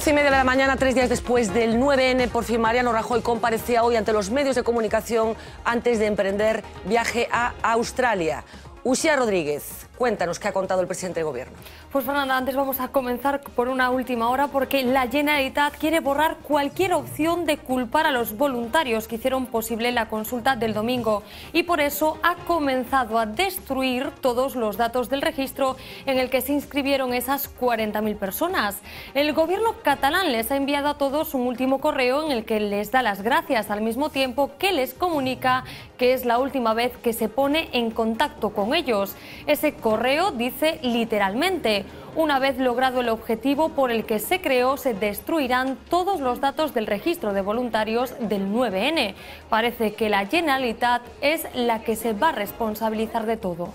12:30 de la mañana, 3 días después del 9N, por fin Mariano Rajoy comparecía hoy ante los medios de comunicación antes de emprender viaje a Australia. Uxía Rodríguez, cuéntanos qué ha contado el presidente del Gobierno. Pues Fernanda, antes vamos a comenzar por una última hora porque la Generalitat quiere borrar cualquier opción de culpar a los voluntarios que hicieron posible la consulta del domingo y por eso ha comenzado a destruir todos los datos del registro en el que se inscribieron esas 40.000 personas. El Gobierno catalán les ha enviado a todos un último correo en el que les da las gracias al mismo tiempo que les comunica que es la última vez que se pone en contacto con ellos. Ese correo dice literalmente: una vez logrado el objetivo por el que se creó, se destruirán todos los datos del registro de voluntarios del 9N. Parece que la Generalitat es la que se va a responsabilizar de todo.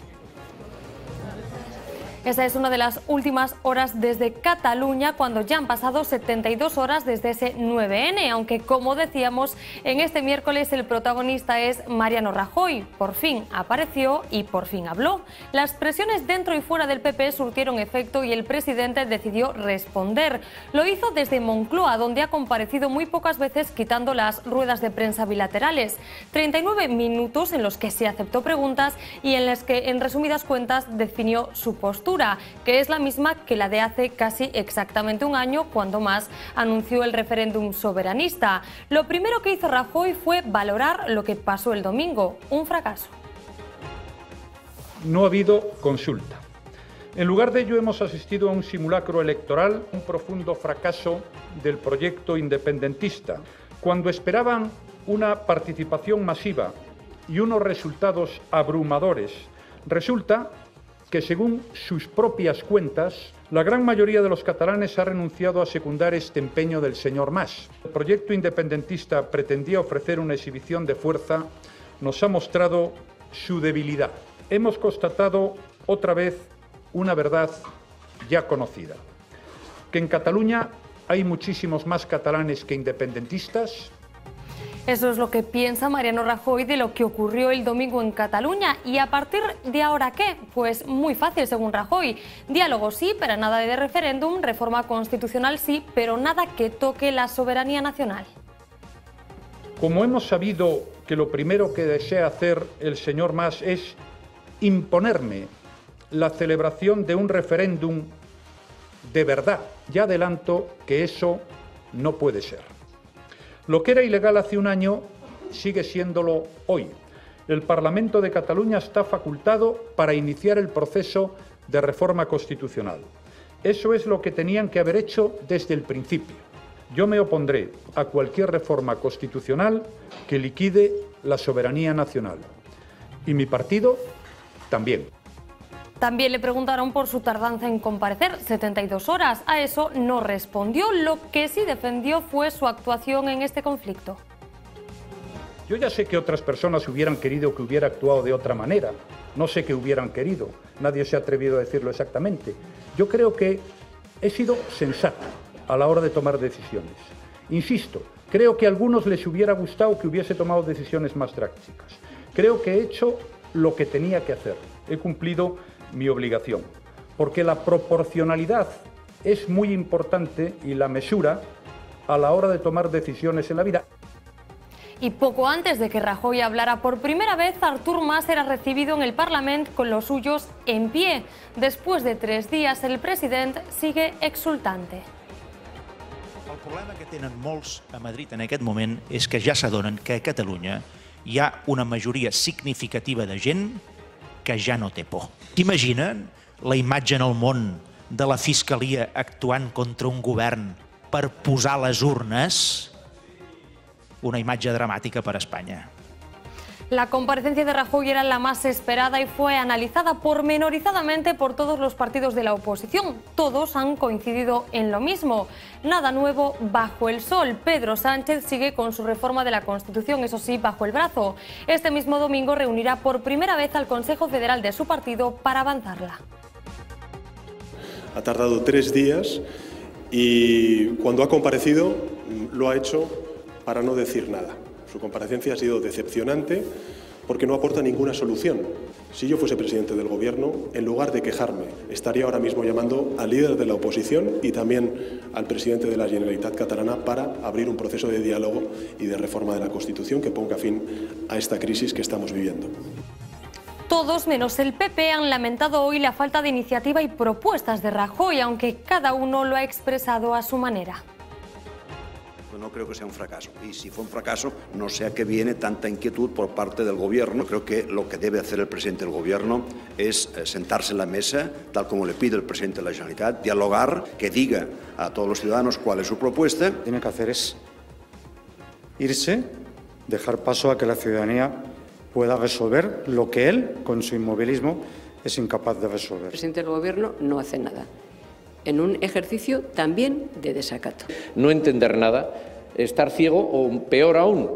Esa es una de las últimas horas desde Cataluña, cuando ya han pasado 72 horas desde ese 9N, aunque como decíamos, en este miércoles el protagonista es Mariano Rajoy. Por fin apareció y por fin habló. Las presiones dentro y fuera del PP surtieron efecto y el presidente decidió responder. Lo hizo desde Moncloa, donde ha comparecido muy pocas veces, quitando las ruedas de prensa bilaterales. 39 minutos en los que se aceptó preguntas y en las que, en resumidas cuentas, definió su postura, que es la misma que la de hace casi exactamente un año, cuando más anunció el referéndum soberanista. Lo primero que hizo Rajoy fue valorar lo que pasó el domingo, un fracaso. No ha habido consulta. En lugar de ello hemos asistido a un simulacro electoral, un profundo fracaso del proyecto independentista. Cuando esperaban una participación masiva y unos resultados abrumadores, resulta que, según sus propias cuentas, la gran mayoría de los catalanes ha renunciado a secundar este empeño del señor Mas. El proyecto independentista pretendía ofrecer una exhibición de fuerza, nos ha mostrado su debilidad. Hemos constatado otra vez una verdad ya conocida, que en Cataluña hay muchísimos más catalanes que independentistas. Eso es lo que piensa Mariano Rajoy de lo que ocurrió el domingo en Cataluña. ¿Y a partir de ahora qué? Pues muy fácil, según Rajoy. Diálogo sí, pero nada de referéndum. Reforma constitucional sí, pero nada que toque la soberanía nacional. Como hemos sabido que lo primero que desea hacer el señor Mas es imponerme la celebración de un referéndum de verdad, ya adelanto que eso no puede ser. Lo que era ilegal hace un año sigue siéndolo hoy. El Parlamento de Cataluña está facultado para iniciar el proceso de reforma constitucional. Eso es lo que tenían que haber hecho desde el principio. Yo me opondré a cualquier reforma constitucional que liquide la soberanía nacional. Y mi partido también. También le preguntaron por su tardanza en comparecer, 72 horas. A eso no respondió. Lo que sí defendió fue su actuación en este conflicto. Yo ya sé que otras personas hubieran querido que hubiera actuado de otra manera. No sé qué hubieran querido. Nadie se ha atrevido a decirlo exactamente. Yo creo que he sido sensato a la hora de tomar decisiones. Insisto, creo que a algunos les hubiera gustado que hubiese tomado decisiones más drásticas. Creo que he hecho lo que tenía que hacer. He cumplido mi obligación, porque la proporcionalidad es muy importante y la mesura a la hora de tomar decisiones en la vida. Y poco antes de que Rajoy hablara por primera vez, Artur Mas era recibido en el Parlamento con los suyos en pie. Después de 3 días, el presidente sigue exultante. El problema que tenen molts a Madrid en aquest moment és que ja s'adonen que a Catalunya hi ha una majoria significativa de gent que ja no té por. T'imaginen la imatge en el món de la Fiscalia actuant contra un govern per posar les urnes? Una imatge dramàtica per a Espanya. La comparecencia de Rajoy era la más esperada y fue analizada pormenorizadamente por todos los partidos de la oposición. Todos han coincidido en lo mismo. Nada nuevo bajo el sol. Pedro Sánchez sigue con su reforma de la Constitución, eso sí, bajo el brazo. Este mismo domingo reunirá por primera vez al Consejo Federal de su partido para avanzarla. Ha tardado 3 días y cuando ha comparecido lo ha hecho para no decir nada. Su comparecencia ha sido decepcionante porque no aporta ninguna solución. Si yo fuese presidente del Gobierno, en lugar de quejarme, estaría ahora mismo llamando al líder de la oposición y también al presidente de la Generalitat catalana para abrir un proceso de diálogo y de reforma de la Constitución que ponga fin a esta crisis que estamos viviendo. Todos, menos el PP, han lamentado hoy la falta de iniciativa y propuestas de Rajoy, aunque cada uno lo ha expresado a su manera. No creo que sea un fracaso. Y si fue un fracaso, no sé a qué viene tanta inquietud por parte del Gobierno. Creo que lo que debe hacer el presidente del Gobierno es sentarse en la mesa, tal como le pide el presidente de la Generalitat, dialogar, que diga a todos los ciudadanos cuál es su propuesta. Lo que tiene que hacer es irse, dejar paso a que la ciudadanía pueda resolver lo que él, con su inmovilismo, es incapaz de resolver. El presidente del Gobierno no hace nada, en un ejercicio también de desacato. No entender nada, estar ciego o peor aún,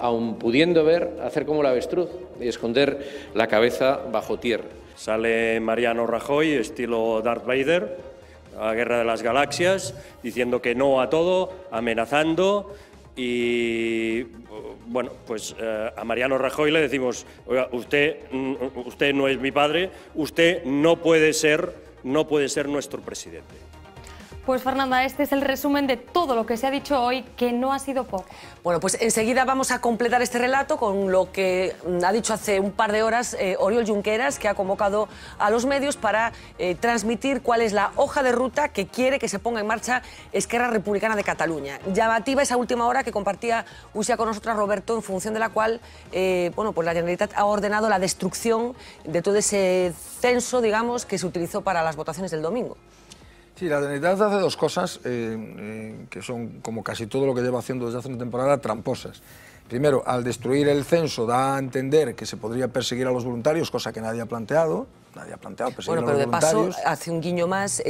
aun pudiendo ver, hacer como el avestruz y esconder la cabeza bajo tierra. Sale Mariano Rajoy, estilo Darth Vader, a Guerra de las Galaxias, diciendo que no a todo, amenazando. Y bueno, pues a Mariano Rajoy le decimos: oiga, usted no es mi padre, usted no puede ser nuestro presidente. Pues Fernanda, este es el resumen de todo lo que se ha dicho hoy, que no ha sido poco. Bueno, pues enseguida vamos a completar este relato con lo que ha dicho hace un par de horas Oriol Junqueras, que ha convocado a los medios para transmitir cuál es la hoja de ruta que quiere que se ponga en marcha Esquerra Republicana de Cataluña. Llamativa esa última hora que compartía Uxía con nosotras, Roberto, en función de la cual bueno, pues la Generalitat ha ordenado la destrucción de todo ese censo, digamos, que se utilizó para las votaciones del domingo. Sí, la Generalitat hace dos cosas que son, como casi todo lo que lleva haciendo desde hace una temporada, tramposas. Primero, al destruir el censo da a entender que se podría perseguir a los voluntarios, cosa que nadie ha planteado. Nadie ha planteado perseguir a los voluntarios. Bueno, pero de paso hace un guiño más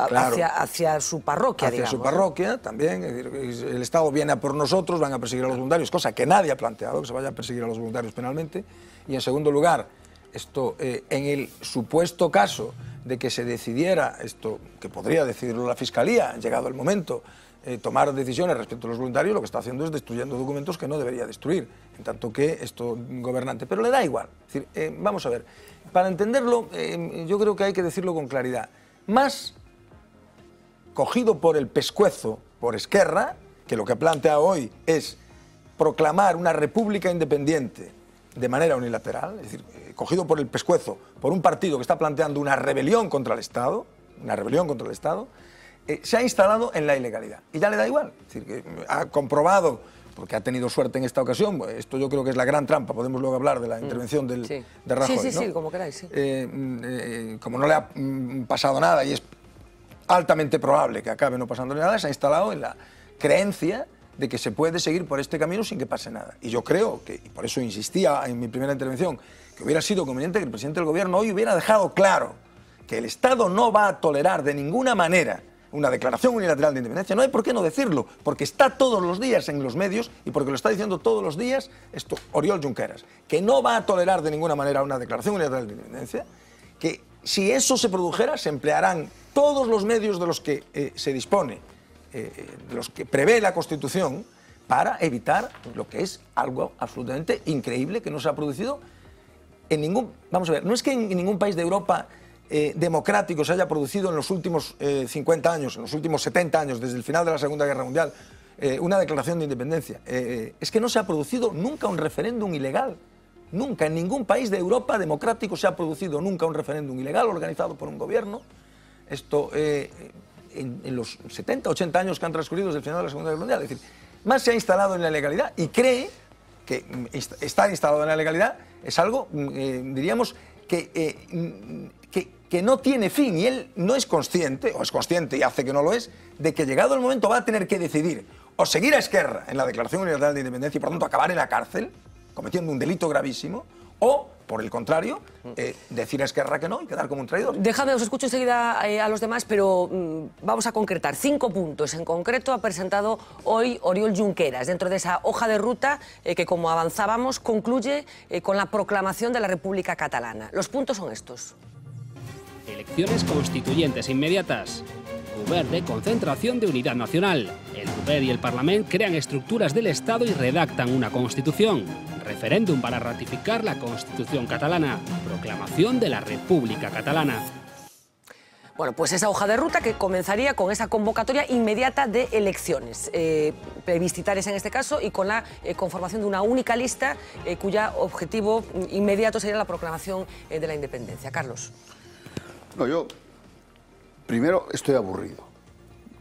claro, hacia su parroquia, hacia digamos. Su parroquia también. Es decir, el Estado viene a por nosotros, van a perseguir a los voluntarios, cosa que nadie ha planteado, que se vaya a perseguir a los voluntarios penalmente. Y en segundo lugar, esto, en el supuesto caso de que se decidiera esto, que podría decidirlo la Fiscalía, llegado el momento, tomar decisiones respecto a los voluntarios, lo que está haciendo es destruyendo documentos que no debería destruir, en tanto que esto gobernante. Pero le da igual. Es decir, vamos a ver, para entenderlo, yo creo que hay que decirlo con claridad. Más cogido por el pescuezo por Esquerra, que lo que plantea hoy es proclamar una república independiente de manera unilateral, es decir, cogido por el pescuezo por un partido que está planteando una rebelión contra el Estado, se ha instalado en la ilegalidad. Y ya le da igual. Es decir, que ha comprobado, porque ha tenido suerte en esta ocasión, esto yo creo que es la gran trampa, podemos luego hablar de la intervención de Rajoy. Sí, ¿no? como queráis. Sí. Como no le ha pasado nada y es altamente probable que acabe no pasándole nada, se ha instalado en la creencia de que se puede seguir por este camino sin que pase nada. Y yo creo que, y por eso insistía en mi primera intervención, que hubiera sido conveniente que el presidente del Gobierno hoy hubiera dejado claro que el Estado no va a tolerar de ninguna manera una declaración unilateral de independencia. No hay por qué no decirlo, porque está todos los días en los medios y porque lo está diciendo todos los días Oriol Junqueras, que no va a tolerar de ninguna manera una declaración unilateral de independencia, que si eso se produjera se emplearán todos los medios de los que se dispone, de los que prevé la Constitución, para evitar lo que es algo absolutamente increíble que no se ha producido en ningún... Vamos a ver, no es que en ningún país de Europa democrático se haya producido en los últimos 50 años, en los últimos 70 años, desde el final de la Segunda Guerra Mundial, una declaración de independencia. Es que no se ha producido nunca un referéndum ilegal. Nunca, en ningún país de Europa democrático se ha producido nunca un referéndum ilegal organizado por un gobierno. Esto... En los 70, 80 años que han transcurrido desde el final de la Segunda Guerra Mundial. Es decir, más se ha instalado en la ilegalidad y cree que estar instalado en la ilegalidad es algo, diríamos, que no tiene fin, y él no es consciente, o es consciente y hace que no lo es, de que llegado el momento va a tener que decidir o seguir a Esquerra en la Declaración Unilateral de Independencia y por tanto acabar en la cárcel, cometiendo un delito gravísimo, o, por el contrario, decir a Esquerra que no y quedar como un traidor. Déjame, os escucho enseguida a los demás, pero vamos a concretar. 5 puntos en concreto ha presentado hoy Oriol Junqueras, dentro de esa hoja de ruta que, como avanzábamos, concluye con la proclamación de la República Catalana. Los puntos son estos. Elecciones constituyentes inmediatas. Govern de Concentración de Unidad Nacional. El Govern y el Parlament crean estructuras del Estado y redactan una Constitución. Referéndum para ratificar la Constitución catalana. Proclamación de la República Catalana. Bueno, pues esa hoja de ruta que comenzaría con esa convocatoria inmediata de elecciones, plebiscitarias en este caso, y con la conformación de una única lista cuya objetivo inmediato sería la proclamación de la independencia. Carlos. No, yo primero estoy aburrido.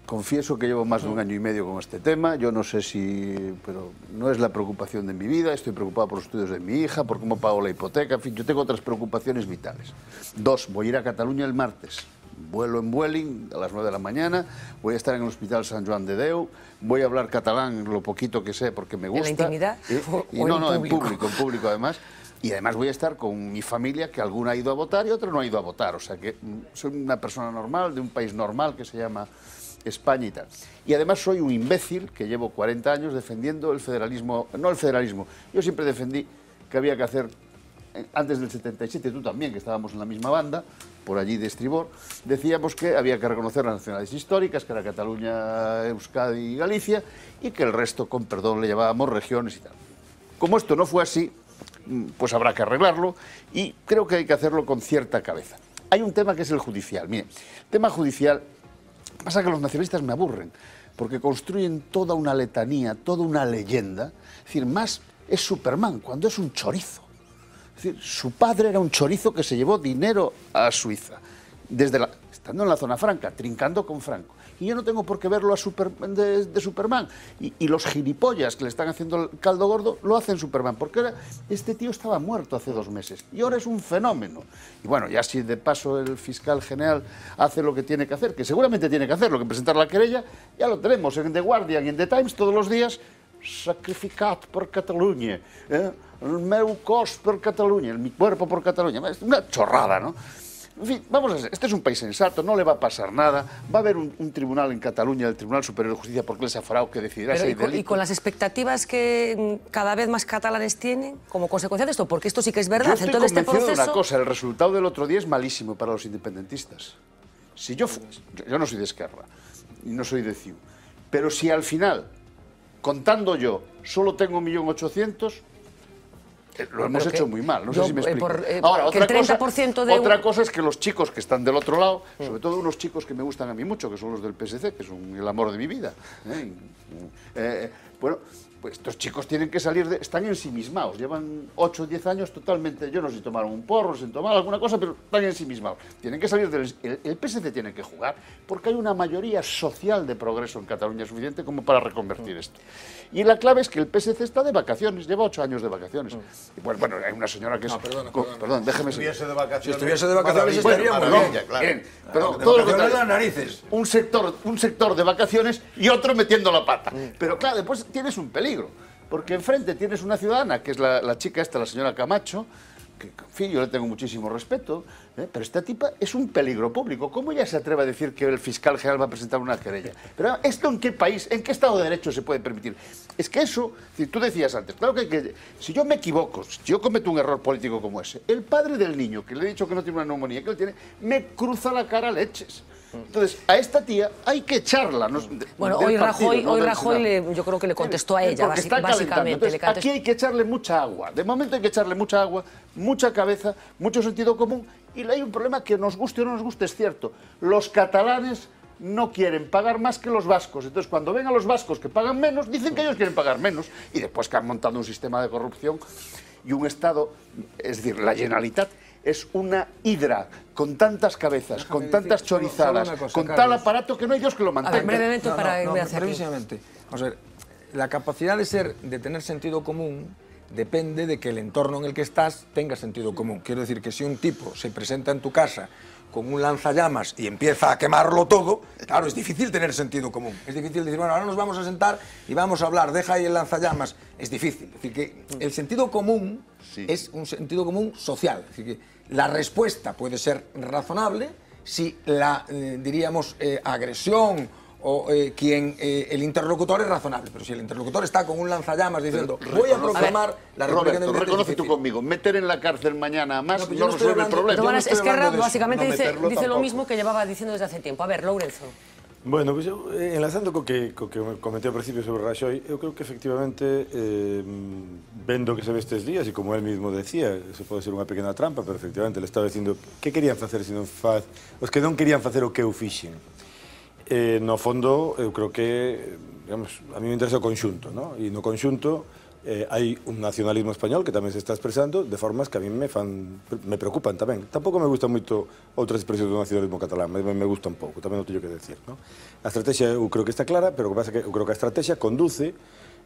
Confieso que llevo más de 1 año y medio con este tema. Yo no sé si... pero no es la preocupación de mi vida. Estoy preocupado por los estudios de mi hija, por cómo pago la hipoteca. En fin, yo tengo otras preocupaciones vitales. 2, voy a ir a Cataluña el martes. Vuelo en Vueling a las 9 de la mañana, voy a estar en el Hospital Sant Joan de Déu, voy a hablar catalán lo poquito que sé porque me gusta. ¿En la intimidad? En público además. Y además voy a estar con mi familia, que alguna ha ido a votar y otra no ha ido a votar. O sea que soy una persona normal, de un país normal que se llama España y tal. Y además soy un imbécil que llevo 40 años defendiendo el federalismo, no el federalismo, yo siempre defendí que había que hacer, antes del 77, tú también, que estábamos en la misma banda, por allí de estribor, decíamos que había que reconocer las nacionalidades históricas, que era Cataluña, Euskadi y Galicia, y que el resto, con perdón, le llamábamos regiones y tal. Como esto no fue así, pues habrá que arreglarlo, y creo que hay que hacerlo con cierta cabeza. Hay un tema que es el judicial. Mire, el tema judicial, pasa que los nacionalistas me aburren, porque construyen toda una letanía, toda una leyenda. Es decir, más es Superman, cuando es un chorizo. Es decir, su padre era un chorizo que se llevó dinero a Suiza, estando en la zona franca, trincando con Franco. Y yo no tengo por qué verlo de Superman. Y los gilipollas que le están haciendo el caldo gordo lo hacen Superman, porque este tío estaba muerto hace 2 meses y ahora es un fenómeno. Y bueno, ya si de paso el fiscal general hace lo que tiene que hacer, que seguramente tiene que hacer, lo que presentar la querella, ya lo tenemos en The Guardian y en The Times todos los días. Sacrificat por Cataluña, el meu cos por Cataluña, mi cuerpo por Cataluña. Es una chorrada, ¿no? En fin, vamos a ver, este es un país sensato, no le va a pasar nada, va a haber un tribunal en Cataluña, el Tribunal Superior de Justicia, porque es aforado, que decidirá si hay delito. ¿Y con las expectativas que cada vez más catalanes tienen como consecuencia de esto? Porque esto sí que es verdad. Yo estoy convencido de una cosa, el resultado del otro día es malísimo para los independentistas. Si yo no soy de Esquerra, y no soy de CiU, pero si al final, contando yo, solo tengo 1.800.000, lo hemos hecho muy mal, no sé si me explico. Ahora, otra cosa es que los chicos que están del otro lado, sobre todo unos chicos que me gustan a mí mucho, que son los del PSC, que son el amor de mi vida, bueno, pues estos chicos tienen que salir están ensimismados, llevan 8 o 10 años totalmente, yo no sé si tomaron un porro, si tomaron alguna cosa, pero están ensimismados. Tienen que salir el PSC tiene que jugar, porque hay una mayoría social de progreso en Cataluña suficiente como para reconvertir esto. Y la clave es que el PSC está de vacaciones, lleva 8 años de vacaciones. Y bueno, hay una señora que es... Perdón, déjeme seguir. Si estuviese de vacaciones estaría muy bien, claro. Pero todo lo contrario, las narices. Un sector de vacaciones y otro metiendo la pata. Pero claro, después tienes un peligro, porque enfrente tienes una ciudadana, que es la chica esta, la señora Camacho, que, en fin, yo le tengo muchísimo respeto, pero esta tipa es un peligro público. ¿Cómo ella se atreve a decir que el fiscal general va a presentar una querella? Pero ¿esto en qué país, en qué Estado de Derecho se puede permitir? Es que eso, tú decías antes, claro que si yo me equivoco, si yo cometo un error político como ese, el padre del niño, que le he dicho que no tiene una neumonía, que él tiene, me cruza la cara a leches. Entonces, a esta tía hay que echarla. Bueno, hoy Rajoy yo creo que le contestó a ella, básicamente. Entonces, aquí hay que echarle mucha agua. De momento hay que echarle mucha agua, mucha cabeza, mucho sentido común. Y hay un problema que nos guste o no nos guste, es cierto. Los catalanes no quieren pagar más que los vascos. Entonces, cuando ven a los vascos que pagan menos, dicen que ellos quieren pagar menos. Y después que han montado un sistema de corrupción y un Estado, es decir, la Generalitat, es una hidra con tantas cabezas, con tantas chorizadas, con tal aparato que no hay Dios que lo mantenga. A ver, brevemente para irme hacia aquí. Precisamente, vamos a ver, la capacidad de tener sentido común depende de que el entorno en el que estás tenga sentido común. Quiero decir que si un tipo se presenta en tu casa con un lanzallamas y empieza a quemarlo todo, claro, es difícil tener sentido común. Es difícil decir, bueno, ahora nos vamos a sentar y vamos a hablar, deja ahí el lanzallamas. Es difícil. Es decir, que el sentido común es un sentido común social. Es decir, que la respuesta puede ser razonable si la, diríamos, agresión o el interlocutor es razonable. Pero si el interlocutor está con un lanzallamas diciendo voy a proclamar la República Roberto, reconoce tú conmigo, meter en la cárcel mañana a más no resuelve el problema. Esquerra básicamente dice lo mismo que llevaba diciendo desde hace tiempo. A ver, Lourenço. Bueno, pues eu, enlazando co que comentei ao principio sobre Rajoy, eu creo que efectivamente, vendo que se ve estes días, e como él mismo decía, se pode ser unha pequena trampa, pero efectivamente ele estaba dicindo que querían facer se non faz... Os que non querían facer o que eu fixen. No fondo, eu creo que, digamos, a mí me interesa o conxunto, ¿no? E no conxunto hai un nacionalismo español que tamén se está expresando de formas que a mí me preocupan tamén. Tampouco me gustan moito outras expresións do nacionalismo catalán, me gusta un pouco, tamén o teño que decir, ¿no? A estrategia eu creo que está clara, pero o que pasa é que eu creo que a estrategia conduce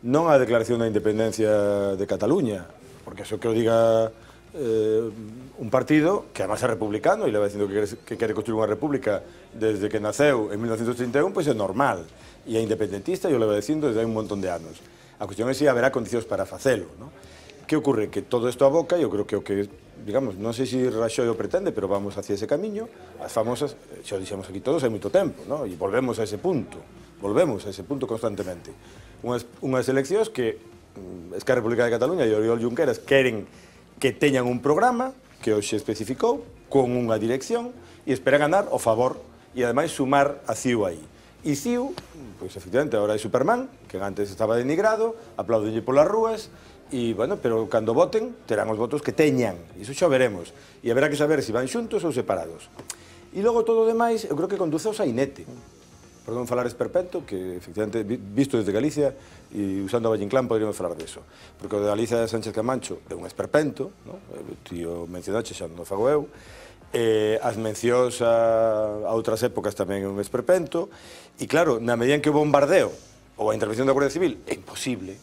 non á declaración da independencia de Cataluña, porque eso que o diga un partido que además é republicano e le va dicindo que quere construir unha república desde que naceu en 1931, pois é normal, e é independentista e o le va dicindo desde hai un montón de anos. A cuestión é se haberá condicións para facelo, ¿no? Que ocurre? Que todo isto aboca, e eu creo que o que, digamos, non sei se Rajoy o pretende, pero vamos hacia ese camiño, as famosas, xa o dixemos aquí todos hai moito tempo, ¿no? E volvemos a ese punto constantemente. Unhas eleccións que Esquerra Republicana de Cataluña e Oriol Junqueras queren que teñan un programa que hoxe especificou, con unha dirección, e esperan ganar o favor, e ademais sumar a CIU aí. E CIU, pois efectivamente, agora é Superman, que antes estaba denigrado, aplaudenlle polas rúas, e, bueno, pero cando voten, terán os votos que teñan, e iso xa veremos, e haberá que saber se van xuntos ou separados. E logo todo o demais, eu creo que conduce ao sainete. Perdón falar esperpento, que efectivamente, visto desde Galicia, e usando a Valle Inclán, poderíamos falar deso. Porque o de Galicia de Sánchez Camacho é un esperpento, ¿no? Tío mencionaxe, xa non o fago eu, as mencións a outras épocas tamén é un esperpento, e claro, na medida en que o bombardeo ou a intervención da Guardia Civil é imposible,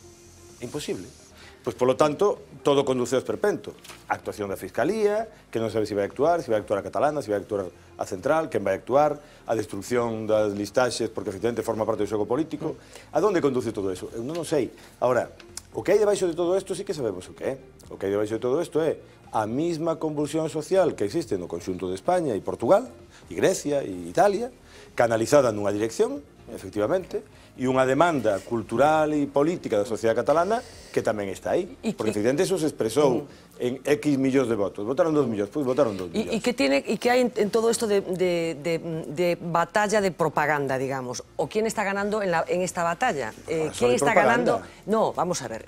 pois polo tanto, todo conduce ao esperpento. A actuación da Fiscalía, que non sabe se vai actuar a catalana, se vai actuar a central, quen vai actuar, a destrucción das listaxes, porque efectivamente forma parte do xogo político. A donde conduce todo eso? Eu non o sei. Ahora, o que hai debaixo de todo isto sí que sabemos o que é. O que hai debaixo de todo isto é a mesma convulsión social que existe no conxunto de España e Portugal, e Grecia e Italia, canalizada nunha dirección, efectivamente, e unha demanda cultural e política da sociedade catalana que tamén está aí. Porque efectivamente eso se expresou en X millóns de votos. Votaron 2 millóns, pois votaron 2 millóns. ¿Y qué hay en todo esto de batalla de propaganda, digamos? ¿O quién está ganando en esta batalla? ¿Quién está ganando? No, vamos a ver.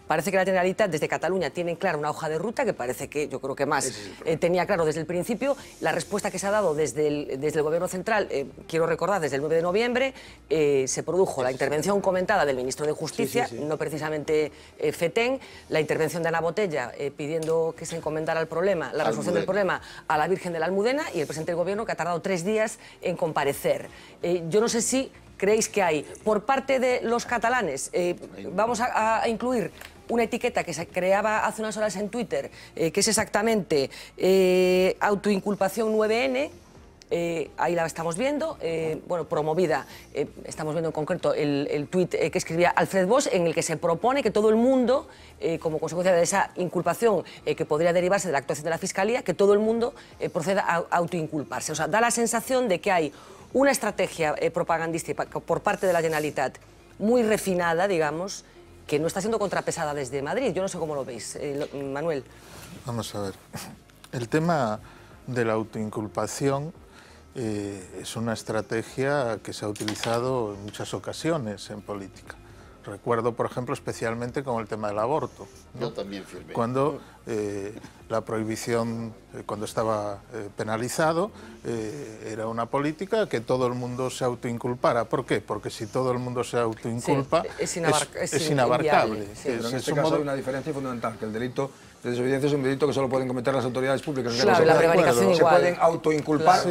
Parece que la Generalitat desde Cataluña tiene clara una hoja de ruta que parece que, yo creo que más, tenía claro desde el principio. La respuesta que se ha dado desde el Gobierno Central, quiero recordar, desde el 9 de noviembre, se produjo la intervención comentada del Ministro de Justicia, no precisamente Fetén, la intervención de Ana Botella pidiendo que se encomendara el problema, la resolución del problema a la Virgen de la Almudena, y el presidente del Gobierno que ha tardado 3 días en comparecer. Yo no sé si creéis que hay, por parte de los catalanes, vamos a incluir una etiqueta que se creaba hace unas horas en Twitter, que es exactamente autoinculpación 9N, ahí la estamos viendo, bueno, promovida, estamos viendo en concreto el tuit que escribía Alfred Bosch, en el que se propone que todo el mundo, como consecuencia de esa inculpación que podría derivarse de la actuación de la Fiscalía, que todo el mundo proceda a autoinculparse. O sea, da la sensación de que hay una estrategia propagandística por parte de la Generalitat muy refinada, digamos, que no está siendo contrapesada desde Madrid. Yo no sé cómo lo veis, Manuel. Vamos a ver. El tema de la autoinculpación es una estrategia que se ha utilizado en muchas ocasiones en política. Recuerdo, por ejemplo, especialmente con el tema del aborto, ¿no? Yo también firmé. Cuando la prohibición, cuando estaba penalizado, era una política que todo el mundo se autoinculpara. ¿Por qué? Porque si todo el mundo se autoinculpa, es inabarcable. Sí, pero en este caso hay una diferencia fundamental, que el delito de desobediencia es un delito que solo pueden cometer las autoridades públicas. Claro, la prevaricación igual. Se pueden autoinculpar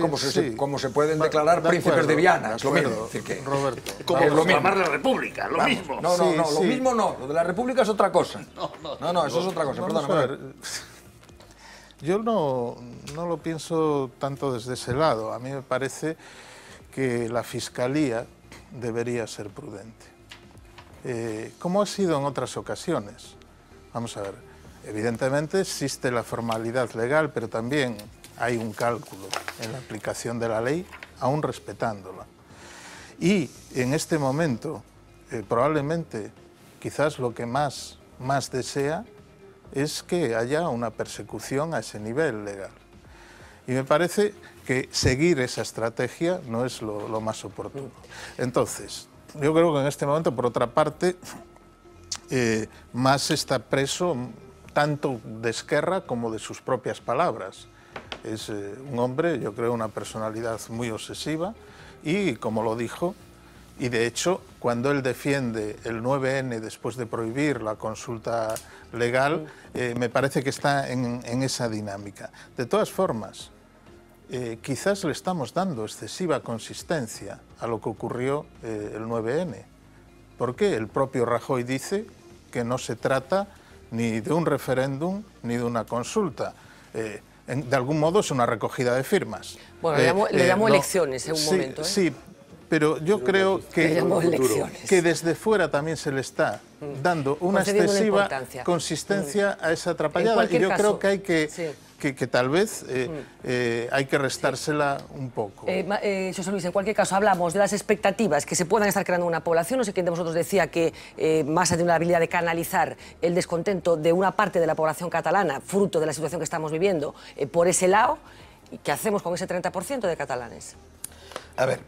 como se pueden declarar príncipes de Viana. Es lo mismo. Roberto. Como proclamar la República, lo mismo. No, lo mismo no. Lo de la República es otra cosa. No, eso es otra cosa. Perdona. Yo no lo pienso tanto desde ese lado. A mí me parece que la Fiscalía debería ser prudente. Como ha sido en otras ocasiones. Vamos a ver. Evidentemente existe la formalidad legal, pero también hay un cálculo en la aplicación de la ley, aún respetándola. Y en este momento, probablemente, quizás lo que más desea es que haya una persecución a ese nivel legal. Y me parece que seguir esa estrategia no es lo más oportuno. Entonces, yo creo que en este momento, por otra parte, Mas está preso tanto de Esquerra como de sus propias palabras. Es un hombre, yo creo, una personalidad muy obsesiva y, como lo dijo, y de hecho, cuando él defiende el 9N después de prohibir la consulta legal, me parece que está en esa dinámica. De todas formas, quizás le estamos dando excesiva consistencia a lo que ocurrió el 9N. Porque el propio Rajoy dice que no se trata ni de un referéndum ni de una consulta. De algún modo es una recogida de firmas. Bueno, le llamó elecciones en un momento. Sí, pero yo creo que desde fuera también se le está dando una excesiva consistencia a esa atrapallada. Y yo creo que hay que tal vez hay que restársela un poco. José Luis, en cualquier caso, hablamos de las expectativas que se puedan estar creando en una población. No sé quién de vosotros decía que Mas tiene la habilidad de canalizar el descontento de una parte de la población catalana, fruto de la situación que estamos viviendo, por ese lado. ¿Y qué hacemos con ese 30% de catalanes? A ver,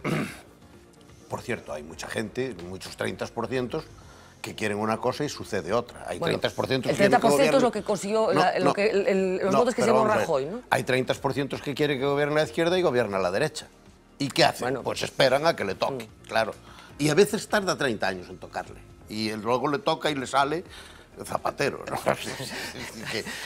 por cierto, hay mucha gente, muchos 30%, que quieren una cosa y sucede otra. Hay 30% que el 30% es lo que consiguió los votos que se llevó Rajoy, ¿no? Hay 30% que quieren que gobierne la izquierda y gobierna la derecha. ¿Y qué hacen? Bueno, pues esperan a que le toque, claro. Y a veces tarda 30 años en tocarle. Y luego le toca y le sale Zapatero, ¿no?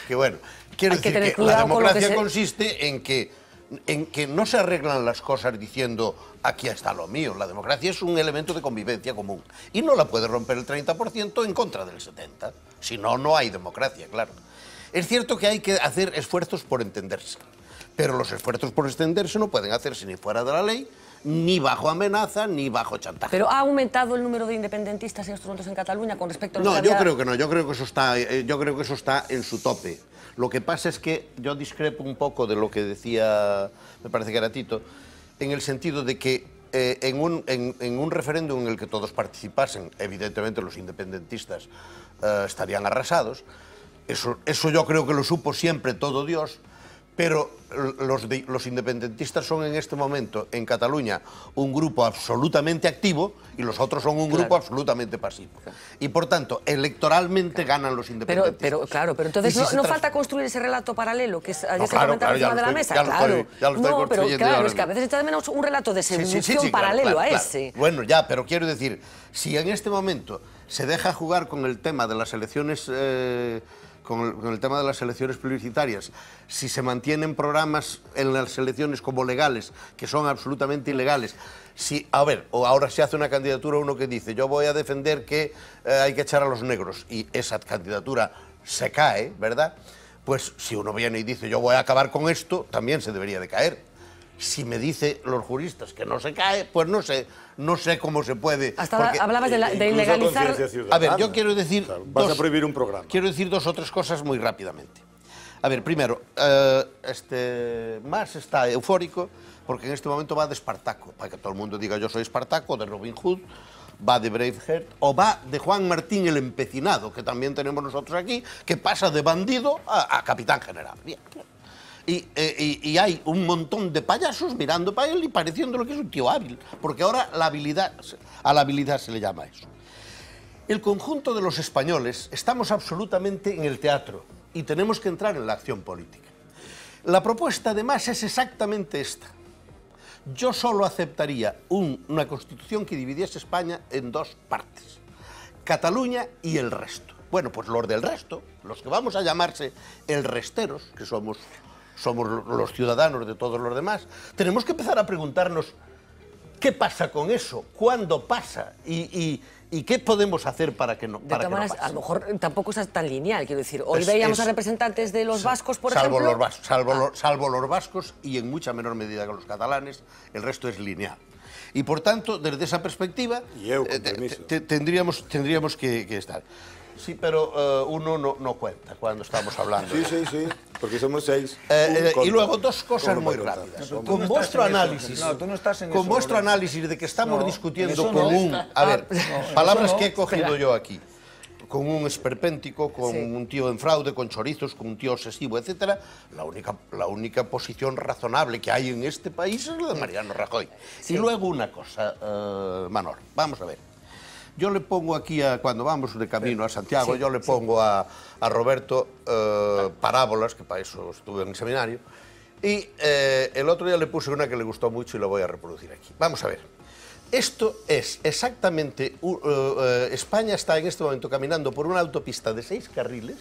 que bueno, quiero decir que la democracia consiste en que no se arreglan las cosas diciendo aquí está lo mío. La democracia es un elemento de convivencia común y no la puede romper el 30% en contra del 70%. Si no, no hay democracia, claro. Es cierto que hay que hacer esfuerzos por entenderse, pero los esfuerzos por entenderse no pueden hacerse ni fuera de la ley, ni bajo amenaza, ni bajo chantaje. ¿Pero ha aumentado el número de independentistas en estos momentos en Cataluña con respecto a lo que había? Yo creo que no, yo creo que eso está en su tope. Lo que pasa es que yo discrepo un poco de lo que decía, me parece que era Tito, en el sentido de que en un referéndum en el que todos participasen, evidentemente los independentistas estarían arrasados. Eso yo creo que lo supo siempre todo Dios, pero los independentistas son en este momento en Cataluña un grupo absolutamente activo y los otros son un grupo absolutamente pasivo. Y por tanto, electoralmente ganan los independentistas. Pero entonces no falta construir ese relato paralelo que ayer se comentaba encima de la mesa. Ya lo estoy construyendo. Claro, es que a veces echa de menos un relato de seducción paralelo a ese. Bueno, ya, pero quiero decir, si en este momento se deja jugar con el tema de las elecciones con el tema de las elecciones plebiscitarias, si se mantienen programas en las elecciones como legales, que son absolutamente ilegales, o ahora se hace una candidatura uno que dice yo voy a defender que hay que echar a los negros y esa candidatura se cae, ¿verdad? Pues si uno viene y dice yo voy a acabar con esto, también se debería de caer. Si me dice los juristas que no se cae, pues no sé cómo se puede. Hasta ahora hablabas de ilegalizar. A ver, yo quiero decir. Claro, vas a prohibir un programa. Quiero decir dos o tres cosas muy rápidamente. A ver, primero, Mas está eufórico porque en este momento va de Espartaco, para que todo el mundo diga yo soy Espartaco, de Robin Hood, va de Braveheart o va de Juan Martín el Empecinado, que también tenemos nosotros aquí, que pasa de bandido a capitán general. Bien. Y hay un montón de payasos mirando para él y pareciéndolo que es un tío hábil, porque ahora a la habilidad se le llama eso. El conjunto de los españoles estamos absolutamente en el teatro y tenemos que entrar en la acción política. La propuesta de Mas es exactamente esta. Yo solo aceptaría una constitución que dividiese España en dos partes, Cataluña y el resto. Bueno, pues los del resto, los que vamos a llamarse el resteros, que somos los ciudadanos de todos los demás, tenemos que empezar a preguntarnos qué pasa con eso, cuándo pasa y qué podemos hacer para que no pase. A lo mejor tampoco es tan lineal, quiero decir. Hoy veíamos a representantes de los vascos, por ejemplo. Salvo los vascos y en mucha menor medida que los catalanes, el resto es lineal. Y por tanto, desde esa perspectiva, tendríamos que estar. Sí, pero uno no cuenta cuando estamos hablando. Sí, porque somos 6. Y luego dos cosas muy rápidas. Con vuestro análisis de que estamos discutiendo palabras que he cogido yo aquí. con un esperpéntico, con un tío en fraude, con chorizos, con un tío obsesivo, etc. La única posición razonable que hay en este país es la de Mariano Rajoy. Y luego una cosa, Manol, vamos a ver. Yo le pongo aquí, cuando vamos de camino a Santiago, yo le pongo a Roberto parábolas, que para eso estuve en el seminario, y el otro día le puse una que le gustó mucho y la voy a reproducir aquí. Vamos a ver. Esto es exactamente... España está en este momento caminando por una autopista de 6 carriles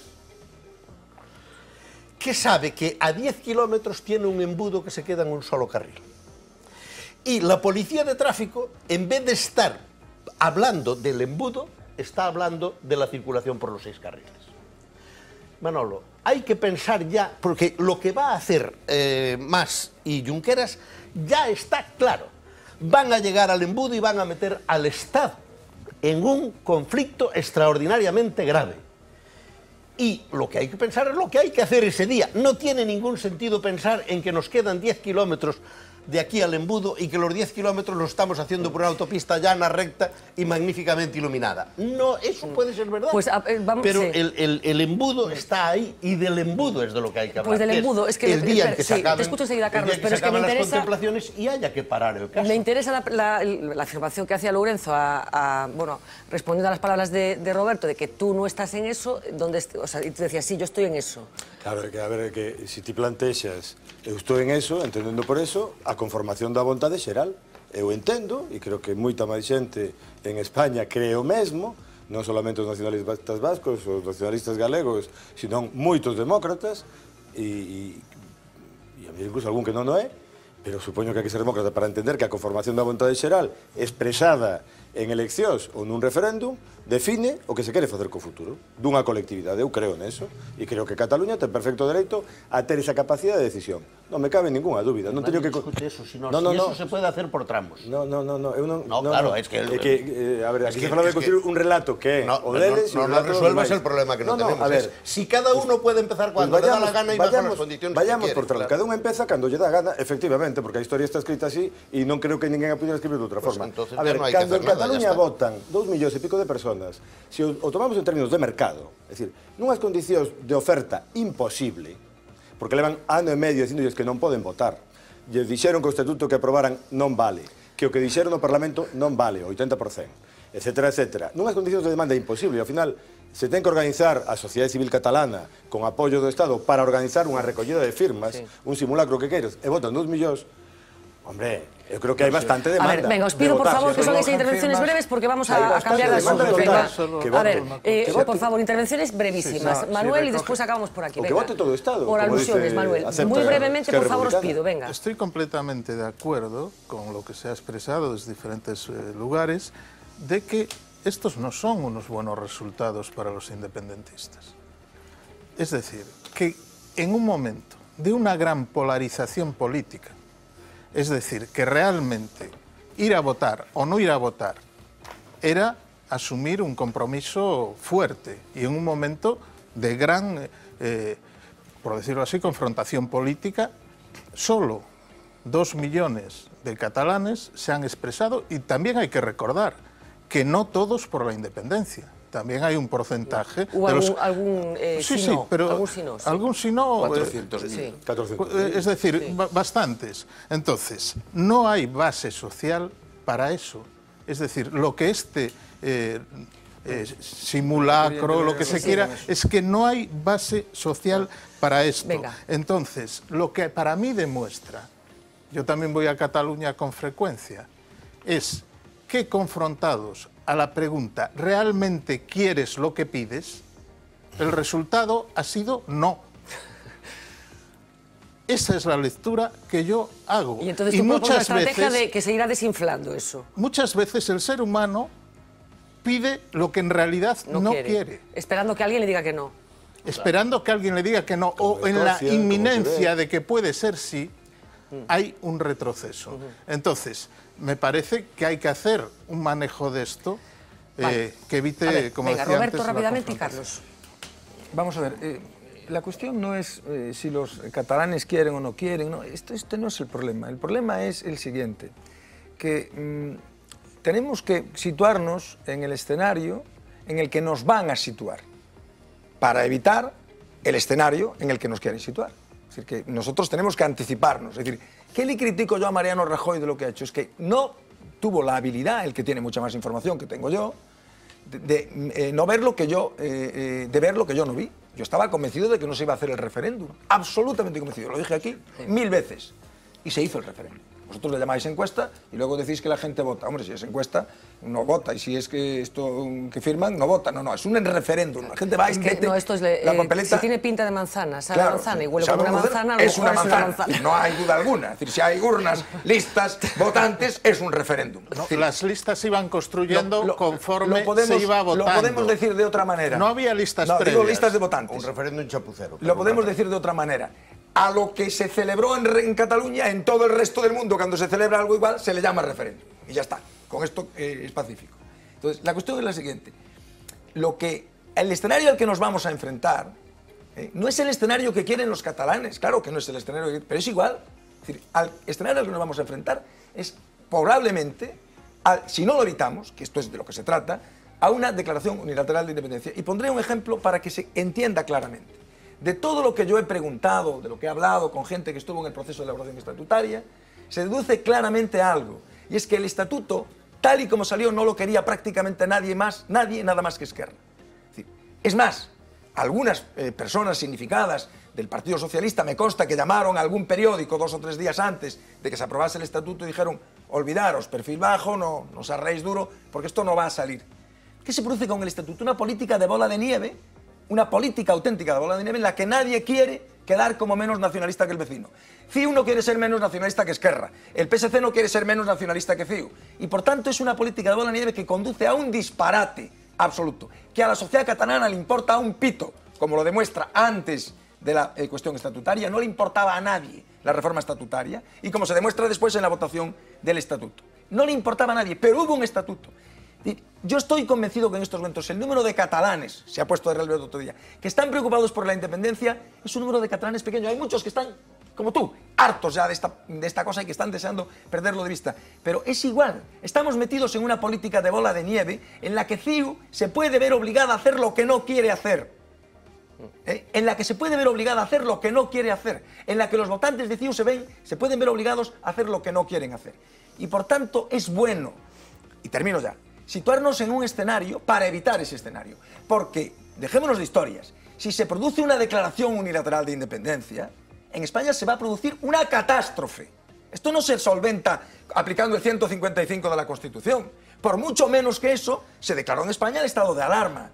que sabe que a 10 kilómetros tiene un embudo que se queda en un solo carril. Y la policía de tráfico, en vez de estar hablando del embudo, está hablando de la circulación por los 6 carriles. Manolo, hay que pensar ya, porque lo que va a hacer Mas y Junqueras ya está claro. Van a llegar al embudo y van a meter al Estado en un conflicto extraordinariamente grave. Y lo que hay que pensar es lo que hay que hacer ese día. No tiene ningún sentido pensar en que nos quedan 10 kilómetros de aquí al embudo y que los 10 kilómetros los estamos haciendo por una autopista llana, recta y magníficamente iluminada. No, eso puede ser verdad, pues, pero el embudo está ahí y del embudo es de lo que hay que hablar. Pues del embudo, es que... El día en que se acaben, te escucho enseguida, Carlos, pero es que me interesa... las contemplaciones y haya que parar el caso. Me interesa la afirmación que hacía Lourenço, bueno, respondiendo a las palabras de Roberto, de que tú no estás en eso, o sea, y tú decías, sí, yo estoy en eso. A ver, que si ti plantexas eu estou en eso, entendendo por eso, a conformación da vontade xeral. Eu entendo, e creo que moita máis xente en España cree o mesmo, non solamente os nacionalistas vascos, os nacionalistas galegos, sino moitos demócratas, e a mí incluso algún que non o é, pero supoño que hai que ser demócrata para entender que a conformación da vontade xeral expresada en eleccións ou nun referéndum define o que se quere facer co futuro dunha colectividade. Eu creo neso e creo que Cataluña ten perfecto dereito a ter esa capacidade de decisión. Non me cabe ninguna dúbida. Non teño que... Eso, eso se puede hacer por tramos. No, eu non... No, claro, es que... A ver, aquí se fala de construir un relato que é o deles... No resuelvas el problema que no tenemos. A ver, si cada uno puede empezar cuando le da la gana y bajo las condiciones que quiere. Vayamos por tramos. Cada uno empeza cando lle dá gana, efectivamente, porque a historia está escrita así e non creo que ninguén a pudiera escribir de outra forma. A ver, cando en Cataluña votan 2 millóns e pico de personas, se o tomamos en términos de mercado, é dicir, nunhas condicións de oferta imposible, porque levan ano e medio dicindolles que non poden votar, lles dixeron que o estatuto que aprobaran non vale, que o que dixeron no Parlamento non vale, 80%, etcétera, etcétera. Nunhas condicións de demanda imposible, e ao final se ten que organizar a sociedade civil catalana con apoio do Estado para organizar unha recollida de firmas, un simulacro que queres, e votan 2 millóns, hombre, eu creo que hai bastante demanda. A ver, venga, os pido, por favor, que son esas intervenciones breves porque vamos a cambiar de asunto. A ver, por favor, intervenciones brevísimas. Manuel, y después acabamos por aquí. O que vote todo o Estado. Por alusiones, Manuel. Muy brevemente, por favor, os pido, venga. Estoy completamente de acuerdo con lo que se ha expresado desde diferentes lugares de que estos no son unos buenos resultados para los independentistas. Es decir, que en un momento de una gran polarización política, es decir, que realmente ir a votar o no ir a votar era asumir un compromiso fuerte y en un momento de gran, por decirlo así, confrontación política, solo 2 millones de catalanes se han expresado y también hay que recordar que no todos por la independencia. También hay un porcentaje... ¿Hubo algún sí, pero algún sí no... 400.000. Sí. Es decir, bastantes. Entonces, no hay base social para eso. Es decir, lo que este simulacro, lo que se quiera, es que no hay base social para esto. Venga. Entonces, lo que para mí demuestra, yo también voy a Cataluña con frecuencia, es que confrontados a la pregunta, ¿realmente quieres lo que pides? El resultado ha sido no. Esa es la lectura que yo hago. Y entonces tú propones una estrategia de que se irá desinflando eso. Muchas veces el ser humano pide lo que en realidad no quiere. Esperando que alguien le diga que no. Esperando que alguien le diga que no. O en la inminencia de que puede ser sí, hay un retroceso. Entonces, me parece que hay que hacer un manejo de esto que evite, ver, como venga, decía Roberto, antes, rápidamente, y Carlos. Vamos a ver, la cuestión no es si los catalanes quieren o no quieren, no, este no es el problema. El problema es el siguiente, que tenemos que situarnos en el escenario en el que nos van a situar para evitar el escenario en el que nos quieren situar. Es decir, que nosotros tenemos que anticiparnos. Es decir, ¿qué le critico yo a Mariano Rajoy de lo que ha hecho? Es que no tuvo la habilidad, el que tiene mucha más información que tengo yo, de no ver lo que yo, de ver lo que yo no vi. Yo estaba convencido de que no se iba a hacer el referéndum, absolutamente convencido, lo dije aquí 1000 veces, y se hizo el referéndum. Vosotros le llamáis encuesta y luego decís que la gente vota. Hombre, si es encuesta, no vota, y si es que esto que firman, no vota. No, es un referéndum. La gente va y mete la papeleta. Si tiene pinta de manzana, sabe a manzana, y huele como una manzana, es una manzana. No hay duda alguna. Es decir, si hay urnas, listas, votantes, es un referéndum. No, las listas se iban construyendo conforme se iba votando. Lo podemos decir de otra manera. No había listas previas. Digo listas de votantes. Un referéndum chapucero. Lo podemos decir de otra manera. A lo que se celebró en Cataluña, en todo el resto del mundo, cuando se celebra algo igual, se le llama referéndum. Y ya está. Con esto es pacífico. Entonces, la cuestión es la siguiente. El escenario al que nos vamos a enfrentar no es el escenario que quieren los catalanes. Claro que no es el escenario, pero es igual. Es decir, al escenario al que nos vamos a enfrentar es probablemente, si no lo evitamos, que esto es de lo que se trata, a una declaración unilateral de independencia. Y pondré un ejemplo para que se entienda claramente. De todo lo que yo he preguntado, de lo que he hablado con gente que estuvo en el proceso de elaboración estatutaria, se deduce claramente algo, y es que el estatuto, tal y como salió, no lo quería prácticamente nadie, nada más que Esquerra. Es más, algunas personas significadas del Partido Socialista, me consta que llamaron a algún periódico 2 o 3 días antes de que se aprobase el estatuto y dijeron, olvidaros, perfil bajo, no os arreéis duro, porque esto no va a salir. ¿Qué se produce con el estatuto? Una política de bola de nieve, una política auténtica de bola de nieve en la que nadie quiere quedar como menos nacionalista que el vecino. CiU no quiere ser menos nacionalista que Esquerra, el PSC no quiere ser menos nacionalista que CiU, y por tanto es una política de bola de nieve que conduce a un disparate absoluto, que a la sociedad catalana le importa un pito, como lo demuestra antes de la cuestión estatutaria, no le importaba a nadie la reforma estatutaria, y como se demuestra después en la votación del estatuto. No le importaba a nadie, pero hubo un estatuto. Yo estoy convencido que en estos momentos el número de catalanes, se ha puesto de relieve el otro día, que están preocupados por la independencia, es un número de catalanes pequeño. Hay muchos que están, como tú, hartos ya de esta cosa y que están deseando perderlo de vista. Pero es igual, estamos metidos en una política de bola de nieve en la que CiU se puede ver obligada a hacer lo que no quiere hacer. En la que se puede ver obligada a hacer lo que no quiere hacer. En la que los votantes de CiU se pueden ver obligados a hacer lo que no quieren hacer. Y por tanto es bueno, y termino ya, situarnos en un escenario para evitar ese escenario. Porque, dejémonos de historias, si se produce una declaración unilateral de independencia, en España se va a producir una catástrofe. Esto no se solventa aplicando el 155 de la Constitución. Por mucho menos que eso, se declaró en España el estado de alarma.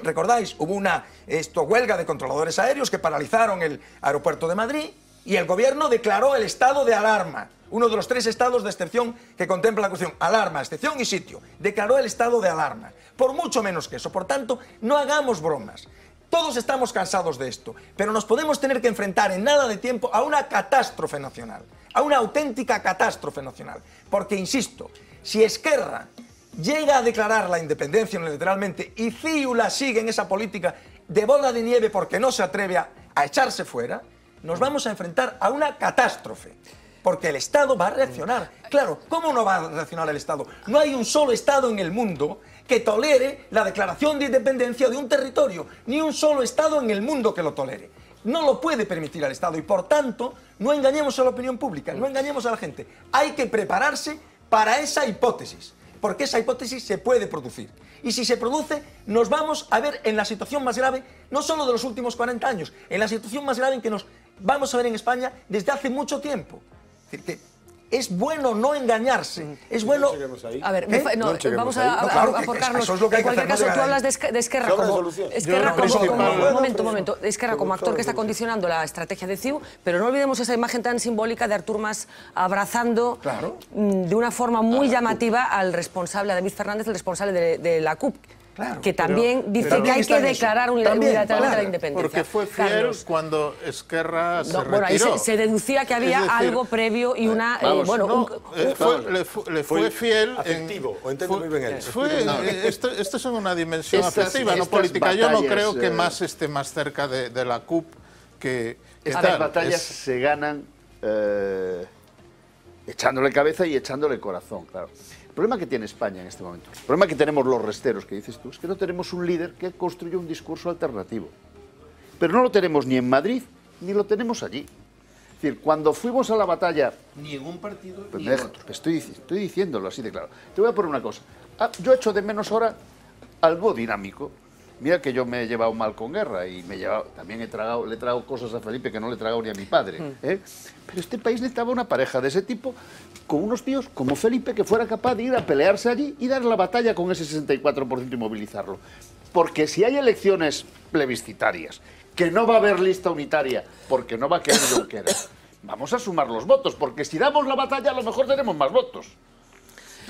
¿Recordáis? Hubo una huelga de controladores aéreos que paralizaron el aeropuerto de Madrid y el gobierno declaró el estado de alarma. Uno de los 3 estados de excepción que contempla la cuestión, alarma, excepción y sitio, declaró el estado de alarma, por mucho menos que eso. Por tanto, no hagamos bromas. Todos estamos cansados de esto, pero nos podemos tener que enfrentar en nada de tiempo a una catástrofe nacional, a una auténtica catástrofe nacional. Porque, insisto, si Esquerra llega a declarar la independencia unilateralmente y CiU la sigue en esa política de bola de nieve porque no se atreve a echarse fuera, nos vamos a enfrentar a una catástrofe. Porque el Estado va a reaccionar. Claro, ¿cómo no va a reaccionar el Estado? No hay un solo Estado en el mundo que tolere la declaración de independencia de un territorio. Ni un solo Estado en el mundo que lo tolere. No lo puede permitir al Estado y, por tanto, no engañemos a la opinión pública, no engañemos a la gente. Hay que prepararse para esa hipótesis, porque esa hipótesis se puede producir. Y si se produce, nos vamos a ver en la situación más grave, no solo de los últimos 40 años, en la situación más grave en que nos vamos a ver en España desde hace mucho tiempo. Es decir, que es bueno no engañarse, es bueno... A ver, vamos a por Carlos. En cualquier caso, tú hablas de Esquerra como actor que está condicionando la estrategia de CiU, pero no olvidemos esa imagen tan simbólica de Artur Mas abrazando de una forma muy llamativa al responsable, a David Fernández, el responsable de la CUP. Claro, que también dice que hay que declarar unilateralmente la independencia. Porque fue fiel cuando Esquerra se retiró. Bueno, ahí se deducía que había algo previo y una... le fue fiel... Afectivo, o entiendo muy bien él. Esto es una dimensión afectiva, no política. Yo no creo que Mas esté más cerca de la CUP que... Estas batallas se ganan echándole cabeza y echándole corazón, claro. El problema que tiene España en este momento, el problema que tenemos los resteros, que dices tú, es que no tenemos un líder que construya un discurso alternativo. Pero no lo tenemos ni en Madrid, ni lo tenemos allí. Es decir, cuando fuimos a la batalla... Ni en un partido, pues ni en otro. Estoy diciéndolo así de claro. Te voy a poner una cosa. Yo echo de menos ahora algo dinámico. Mira que yo me he llevado mal con Guerra y también le he tragado cosas a Felipe que no le he tragado ni a mi padre. Pero este país necesitaba una pareja de ese tipo con unos tíos como Felipe que fuera capaz de ir a pelearse allí y dar la batalla con ese 64% y movilizarlo. Porque si hay elecciones plebiscitarias, que no va a haber lista unitaria, porque no va a querer Junqueras, vamos a sumar los votos, porque si damos la batalla a lo mejor tenemos más votos.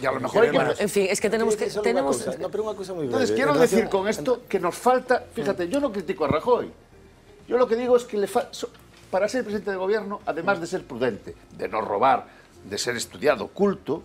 Y a lo mejor hay que... Bueno, en fin, es que tenemos que... No, pero una cosa muy breve. Entonces, quiero decir con esto que nos falta... Fíjate, yo no critico a Rajoy. Yo lo que digo es que para ser presidente de gobierno, además de ser prudente, de no robar, de ser estudiado, culto,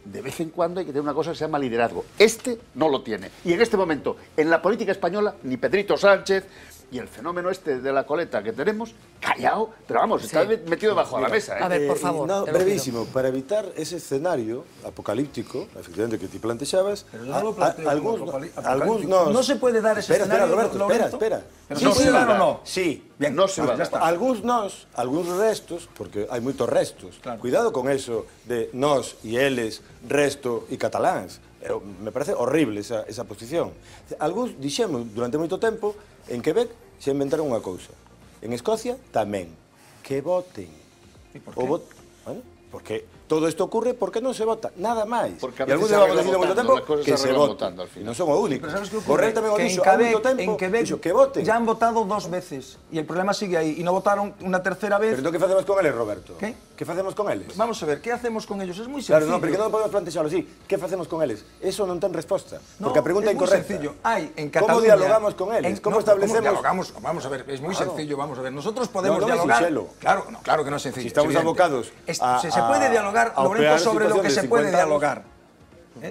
de vez en cuando hay que tener una cosa que se llama liderazgo. Este no lo tiene. Y en este momento, en la política española, ni Pedrito Sánchez... Y el fenómeno este de la coleta que tenemos, callado, pero vamos, está metido debajo de la mesa. A ver, por favor. Brevísimo, para evitar ese escenario apocalíptico, efectivamente, que te planteabas, pero no lo planteo algunos no se puede dar ese escenario, Roberto, espera. ¿Pero no se va o no? Sí. Bien, no se va. Ya está. Algunos restos, porque hay muchos restos. Claro. Cuidado con eso de nos y eles, resto y cataláns. Me parece horrible esa posición. Algunos dixemos durante moito tempo en Quebec se inventaron unha cousa. En Escocia tamén. Que voten. E por qué? Bueno, porque todo isto ocurre porque non se vota, nada máis. Porque e algúns levamos dicindo moito tempo que se votan. Non son o único. Borrell tamén o dixo há moito tempo. En Quebec que voten. ya han votado 2 veces e el problema sigue aí. E non votaron unha tercera vez. Pero que facemos con eles, Roberto? ¿Qué? Que facemos con eles? Vamos a ver, que hacemos con ellos? Es moi sencillo. Claro, non, pero que non podemos plantexalo así. Que facemos con eles? Eso non ten resposta. Porque a pregunta é incorrecta. Sencillo. Hai en Cataluña... Como dialogamos con eles? Como establecemos... dialogamos? Vamos a ver, es muy sencillo, vamos a ver. Nosotros podemos dialogar... Claro que no es sencillo. Si estamos abocados se puede dialogar, Lorenzo, sobre lo que se puede dialogar.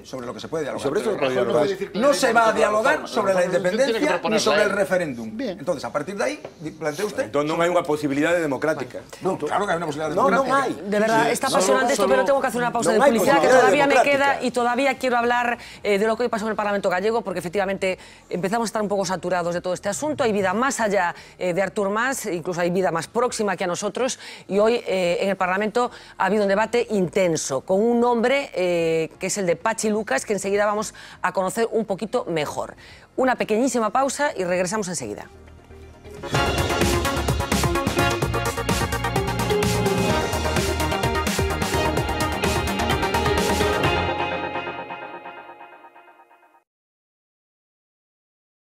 Sobre lo que se puede dialogar. Sobre eso se puede dialogar. No se va a dialogar sobre la independencia ni sobre el referéndum. Entonces, a partir de aí, plantee usted... Entonces non hai unha posibilidade democrática. No, claro que hay una posibilidad democrática. No hai. De verdad, está apasionante esto, pero tengo que hacer una pausa de publicidad que todavía me queda y todavía quiero hablar de lo que hoy pasó en el Parlamento gallego, porque efectivamente empezamos a estar un poco saturados de todo este asunto. Hay vida más allá de Artur Mas, incluso hay vida más próxima que a nosotros, y hoy en el Parlamento ha habido un debate intenso con un nombre que es el de Patxi Lucas, que enseguida vamos a conocer un poquito mejor. Una pequeñísima pausa y regresamos enseguida.